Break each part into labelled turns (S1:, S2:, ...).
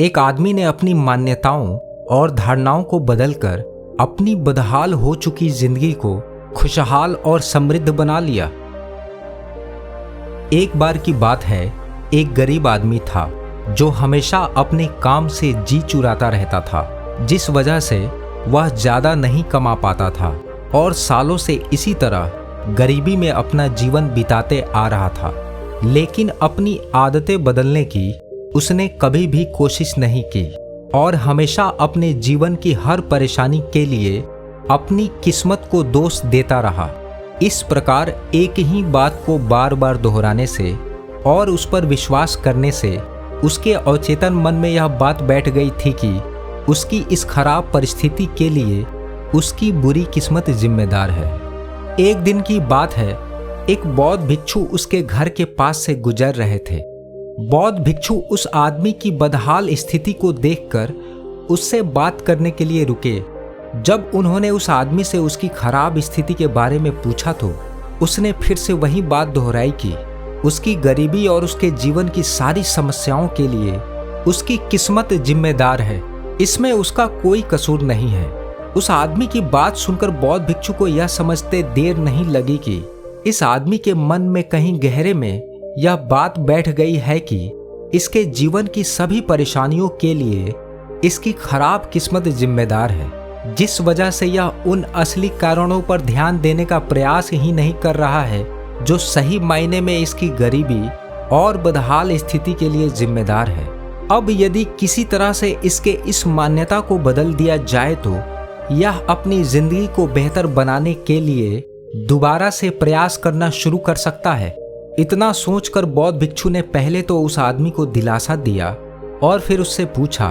S1: एक आदमी ने अपनी मान्यताओं और धारणाओं को बदलकर अपनी बदहाल हो चुकी जिंदगी को खुशहाल और समृद्ध बना लिया। एक बार की बात है, एक गरीब आदमी था जो हमेशा अपने काम से जी चुराता रहता था, जिस वजह से वह ज्यादा नहीं कमा पाता था और सालों से इसी तरह गरीबी में अपना जीवन बिताते आ रहा था। लेकिन अपनी आदतें बदलने की उसने कभी भी कोशिश नहीं की और हमेशा अपने जीवन की हर परेशानी के लिए अपनी किस्मत को दोष देता रहा। इस प्रकार एक ही बात को बार बार दोहराने से और उस पर विश्वास करने से उसके अवचेतन मन में यह बात बैठ गई थी कि उसकी इस खराब परिस्थिति के लिए उसकी बुरी किस्मत जिम्मेदार है। एक दिन की बात है, एक बौद्ध भिक्षु उसके घर के पास से गुजर रहे थे। बौद्ध भिक्षु उस आदमी की बदहाल स्थिति को देखकर उससे बात करने के लिए रुके। जब उन्होंने उस आदमी से उसकी खराब स्थिति के बारे में पूछा तो उसने फिर से वही बात दोहराई कि उसकी गरीबी और उसके जीवन की सारी समस्याओं के लिए उसकी किस्मत जिम्मेदार है, इसमें उसका कोई कसूर नहीं है। उस आदमी की बात सुनकर बौद्ध भिक्षु को यह समझते देर नहीं लगी कि इस आदमी के मन में कहीं गहरे में यह बात बैठ गई है कि इसके जीवन की सभी परेशानियों के लिए इसकी खराब किस्मत जिम्मेदार है, जिस वजह से यह उन असली कारणों पर ध्यान देने का प्रयास ही नहीं कर रहा है जो सही मायने में इसकी गरीबी और बदहाल स्थिति के लिए जिम्मेदार है। अब यदि किसी तरह से इसके इस मान्यता को बदल दिया जाए तो यह अपनी जिंदगी को बेहतर बनाने के लिए दोबारा से प्रयास करना शुरू कर सकता है। इतना सोचकर बौद्ध भिक्षु ने पहले तो उस आदमी को दिलासा दिया और फिर उससे पूछा,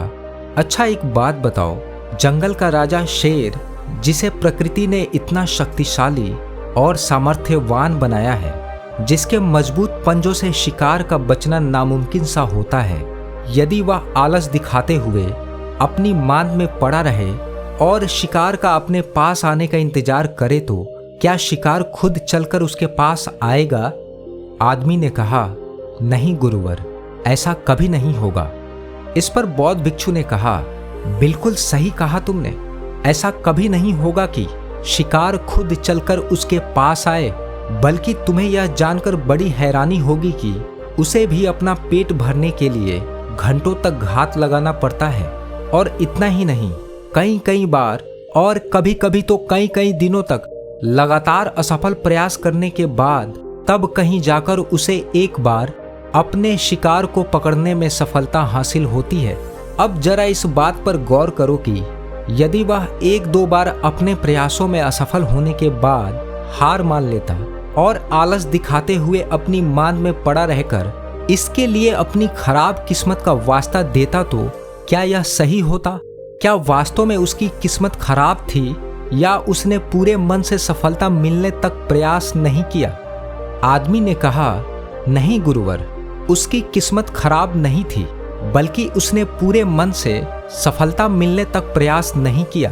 S1: अच्छा एक बात बताओ, जंगल का राजा शेर जिसे प्रकृति ने इतना शक्तिशाली और सामर्थ्यवान बनाया है, जिसके मजबूत पंजों से शिकार का बचना नामुमकिन सा होता है, यदि वह आलस दिखाते हुए अपनी मांद में पड़ा रहे और शिकार का अपने पास आने का इंतजार करे तो क्या शिकार खुद चलकर उसके पास आएगा? आदमी ने कहा, नहीं गुरुवर, ऐसा कभी नहीं होगा। इस पर बौद्ध भिक्षु ने कहा, बिल्कुल सही कहा तुमने, ऐसा कभी नहीं होगा कि शिकार खुद चलकर उसके पास आए, बल्कि तुम्हें यह जानकर बड़ी हैरानी होगी कि उसे भी अपना पेट भरने के लिए घंटों तक घात लगाना पड़ता है। और इतना ही नहीं, कई कई बार और कभी कभी तो कई कई दिनों तक लगातार असफल प्रयास करने के बाद तब कहीं जाकर उसे एक बार अपने शिकार को पकड़ने में सफलता हासिल होती है। अब जरा इस बात पर गौर करो कि यदि वह एक दो बार अपने प्रयासों में असफल होने के बाद हार मान लेता और आलस दिखाते हुए अपनी मांद में पड़ा रहकर इसके लिए अपनी खराब किस्मत का वास्ता देता तो क्या यह सही होता? क्या वास्तव में उसकी किस्मत खराब थी या उसने पूरे मन से सफलता मिलने तक प्रयास नहीं किया? आदमी ने कहा, नहीं गुरुवर, उसकी किस्मत खराब नहीं थी, बल्कि उसने पूरे मन से सफलता मिलने तक प्रयास नहीं किया।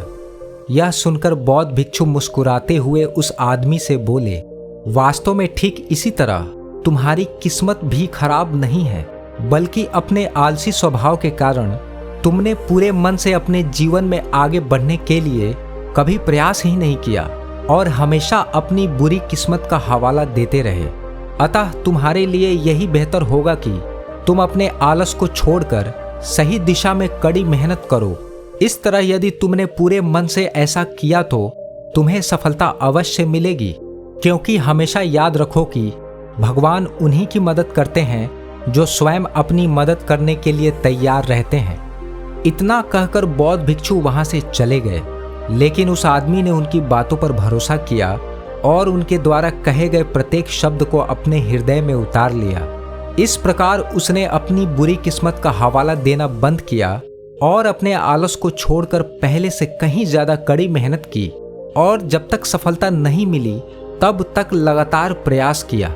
S1: यह सुनकर बौद्ध भिक्षु मुस्कुराते हुए उस आदमी से बोले, वास्तव में ठीक इसी तरह तुम्हारी किस्मत भी खराब नहीं है, बल्कि अपने आलसी स्वभाव के कारण तुमने पूरे मन से अपने जीवन में आगे बढ़ने के लिए कभी प्रयास ही नहीं किया और हमेशा अपनी बुरी किस्मत का हवाला देते रहे। अतः तुम्हारे लिए यही बेहतर होगा कि तुम अपने आलस को छोड़कर सही दिशा में कड़ी मेहनत करो। इस तरह यदि तुमने पूरे मन से ऐसा किया तो तुम्हें सफलता अवश्य मिलेगी, क्योंकि हमेशा याद रखो कि भगवान उन्हीं की मदद करते हैं जो स्वयं अपनी मदद करने के लिए तैयार रहते हैं। इतना कहकर बौद्ध भिक्षु वहां से चले गए, लेकिन उस आदमी ने उनकी बातों पर भरोसा किया और उनके द्वारा कहे गए प्रत्येक शब्द को अपने हृदय में उतार लिया। इस प्रकार उसने अपनी बुरी किस्मत का हवाला देना बंद किया और अपने आलस को छोड़कर पहले से कहीं ज्यादा कड़ी मेहनत की और जब तक सफलता नहीं मिली तब तक लगातार प्रयास किया,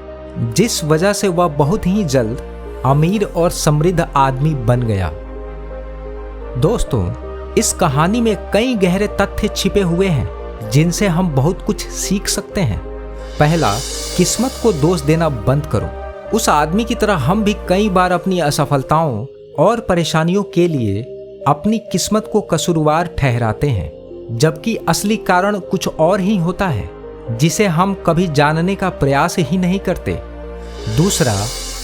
S1: जिस वजह से वह बहुत ही जल्द अमीर और समृद्ध आदमी बन गया। दोस्तों, इस कहानी में कई गहरे तथ्य छिपे हुए हैं जिनसे हम बहुत कुछ सीख सकते हैं। पहला, किस्मत को दोष देना बंद करो। उस आदमी की तरह हम भी कई बार अपनी असफलताओं और परेशानियों के लिए अपनी किस्मत को कसूरवार ठहराते हैं, जबकि असली कारण कुछ और ही होता है जिसे हम कभी जानने का प्रयास ही नहीं करते। दूसरा,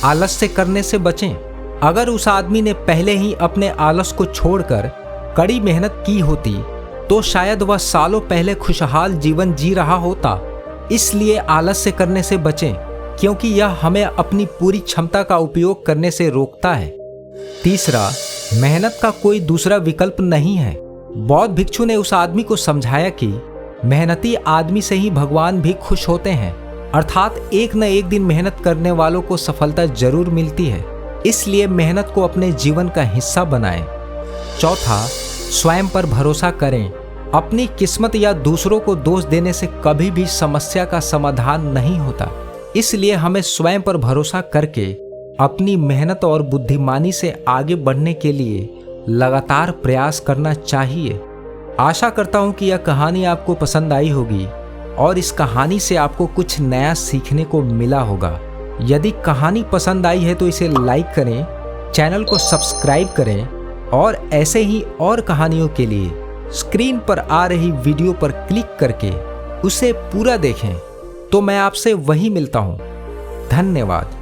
S1: आलस्य करने से बचें। अगर उस आदमी ने पहले ही अपने आलस को छोड़कर कड़ी मेहनत की होती तो शायद वह सालों पहले खुशहाल जीवन जी रहा होता। इसलिए आलस्य करने से बचें, क्योंकि यह हमें अपनी पूरी क्षमता का उपयोग करने से रोकता है। तीसरा, मेहनत का कोई दूसरा विकल्प नहीं है। बौद्ध भिक्षु ने उस आदमी को समझाया कि मेहनती आदमी से ही भगवान भी खुश होते हैं, अर्थात एक न एक दिन मेहनत करने वालों को सफलता जरूर मिलती है। इसलिए मेहनत को अपने जीवन का हिस्सा बनाएं। चौथा, स्वयं पर भरोसा करें। अपनी किस्मत या दूसरों को दोष देने से कभी भी समस्या का समाधान नहीं होता। इसलिए हमें स्वयं पर भरोसा करके अपनी मेहनत और बुद्धिमानी से आगे बढ़ने के लिए लगातार प्रयास करना चाहिए। आशा करता हूं कि यह कहानी आपको पसंद आई होगी और इस कहानी से आपको कुछ नया सीखने को मिला होगा। यदि कहानी पसंद आई है तो इसे लाइक करें, चैनल को सब्सक्राइब करें और ऐसे ही और कहानियों के लिए स्क्रीन पर आ रही वीडियो पर क्लिक करके उसे पूरा देखें। तो मैं आपसे वहीं मिलता हूं। धन्यवाद।